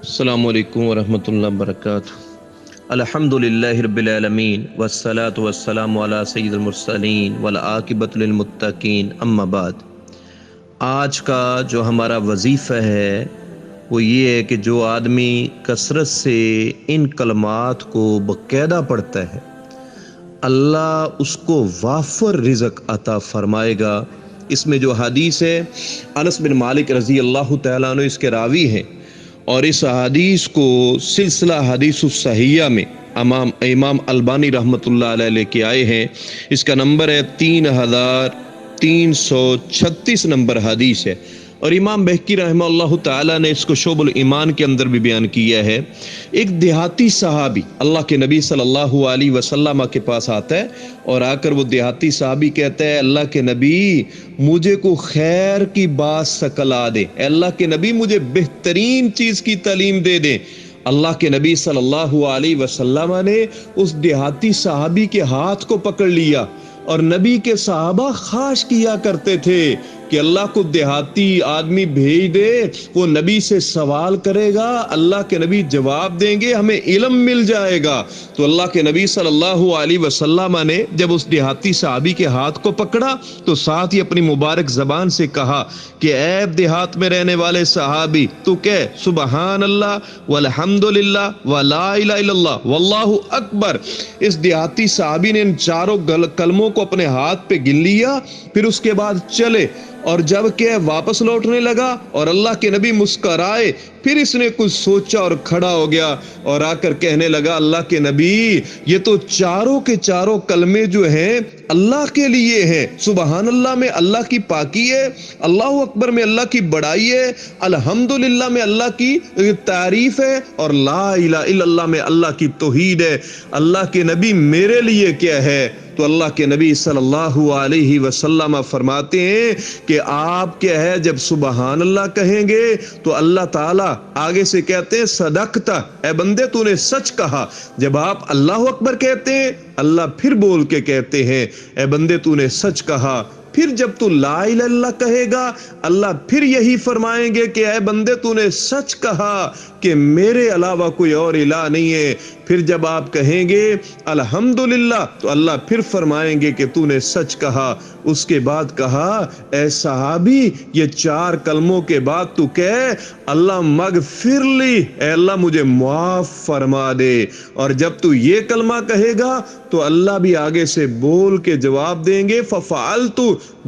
السلام علیکم ورحمۃ اللہ وبرکاتہ۔ الحمدللہ رب العالمین والصلاة والسلام علی سید المرسلین والعاقبۃ للمتقین، اما بعد۔ آج کا جو ہمارا وظیفہ ہے وہ یہ ہے کہ جو آدمی کثرت سے ان کلمات کو باقاعدہ پڑھتا ہے، اللہ اس کو وافر رزق عطا فرمائے گا۔ اس میں جو حدیث ہے، انس بن مالک رضی اللہ تعالیٰ عنہ اس کے راوی ہیں، اور اس حدیث کو سلسلہ حدیث الصحیحہ میں امام البانی رحمۃ اللہ علیہ لے کے آئے ہیں۔ اس کا نمبر ہے 3336 نمبر حدیث ہے، اور امام بہقی رحمہ اللہ تعالیٰ نے اس کو شعب الایمان کے اندر بھی بیان کیا ہے۔ ایک دیہاتی صحابی اللہ کے نبی صلی اللہ علیہ وسلم کے پاس آتا ہے، اور آ کر وہ دیہاتی صحابی کہتا ہے، اللہ کے نبی مجھے کو خیر کی بات سکلا دے، اے اللہ کے نبی مجھے بہترین چیز کی تعلیم دے دیں۔ اللہ کے نبی صلی اللہ علیہ وسلم نے اس دیہاتی صحابی کے ہاتھ کو پکڑ لیا، اور نبی کے صحابہ خواہش کیا کرتے تھے کہ اللہ کو دیہاتی آدمی بھیج دے، وہ نبی سے سوال کرے گا، اللہ کے نبی جواب دیں گے، ہمیں علم مل جائے گا۔ تو اللہ کے نبی صلی اللہ علیہ وسلم نے جب اس دیہاتی صحابی کے ہاتھ کو پکڑا تو ساتھ ہی اپنی مبارک زبان سے کہا کہ اے دیہات میں رہنے والے صحابی، تو کہہ سبحان اللہ والحمدللہ ولا الہ الا اللہ واللہ اکبر۔ اس دیہاتی صحابی نے ان چاروں کلموں کو اپنے ہاتھ پہ گن لیا، پھر اس کے بعد چلے، اور جب کہ واپس لوٹنے لگا اور اللہ کے نبی مسکرائے، پھر اس نے کچھ سوچا اور کھڑا ہو گیا اور آ کر کہنے لگا، اللہ کے نبی یہ تو چاروں کے چاروں کلمے جو ہیں اللہ کے لیے ہیں۔ سبحان اللہ میں اللہ کی پاکی ہے، اللہ اکبر میں اللہ کی بڑائی ہے، الحمدللہ میں اللہ کی تعریف ہے، اور لا الہ الا اللہ میں اللہ کی توحید ہے۔ اللہ کے نبی میرے لیے کیا ہے؟ تو اللہ کے نبی صلی اللہ علیہ وسلم فرماتے ہیں کہ آپ کیا ہے، جب سبحان اللہ کہیں گے تو اللہ تعالیٰ آگے سے کہتے ہیں صدقت، اے بندے تو نے سچ کہا۔ جب آپ اللہ اکبر کہتے ہیں، اللہ پھر بول کے کہتے ہیں اے بندے تو نے سچ کہا۔ پھر جب تو لا الہ الا اللہ کہے گا، اللہ پھر یہی فرمائیں گے کہ اے بندے تو نے سچ کہا کہ میرے علاوہ کوئی اور الہ نہیں ہے۔ پھر جب آپ کہیں گے الحمدللہ تو اللہ پھر فرمائیں گے کہ تو نے سچ کہا۔ اس کے بعد کہا، اے صحابی یہ چار کلموں کے بعد تو کہہ اللہ مغفر لی، اے اللہ مجھے معاف فرما دے۔ اور جب تو یہ کلمہ کہے گا تو اللہ بھی آگے سے بول کے جواب دیں گے ففعلت،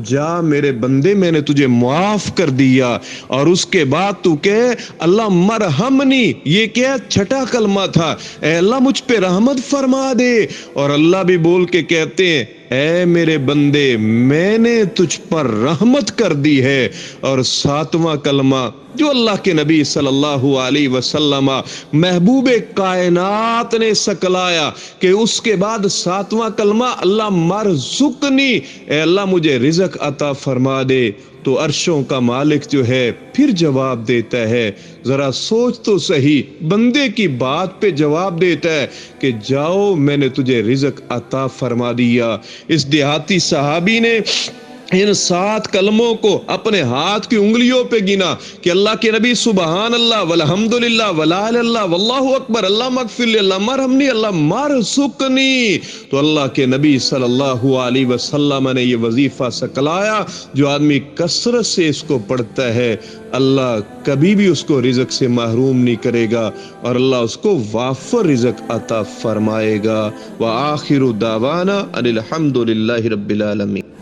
جا میرے بندے میں نے تجھے معاف کر دیا۔ اور اس کے بعد تو کہے اللہ مرحمنی، یہ کیا چھٹا کلمہ تھا، اے اللہ مجھ پہ رحمت فرما دے۔ اور اللہ بھی بول کے کہتے ہیں اے میرے بندے میں نے تجھ پر رحمت کر دی ہے۔ اور ساتواں کلمہ جو اللہ کے نبی صلی اللہ علیہ وسلم محبوب کائنات نے سکلایا کہ اس کے بعد ساتواں کلمہ اللہ مرزقنی، اے اللہ مجھے رزق عطا فرما دے۔ تو عرشوں کا مالک جو ہے پھر جواب دیتا ہے، ذرا سوچ تو صحیح، بندے کی بات پہ جواب دیتا ہے کہ جاؤ میں نے تجھے رزق عطا فرما دیا۔ اس دیہاتی صحابی نے ان 7 کلموں کو اپنے ہاتھ کی انگلیوں پہ گنا کہ اللہ کے نبی سبحان اللہ والحمدللہ ولا الہ الا اللہ واللہ اکبر، اللہ مغفر لی، اللہ مرحمنی، اللہ مرزقنی۔ تو اللہ کے نبی صلی اللہ علیہ وسلم نے یہ وظیفہ سکلایا، جو آدمی کثرت سے اس کو پڑھتا ہے اللہ کبھی بھی اس کو رزق سے محروم نہیں کرے گا، اور اللہ اس کو وافر رزق عطا فرمائے گا۔ وآخر دعوانا ان الحمدللہ رب العالمین۔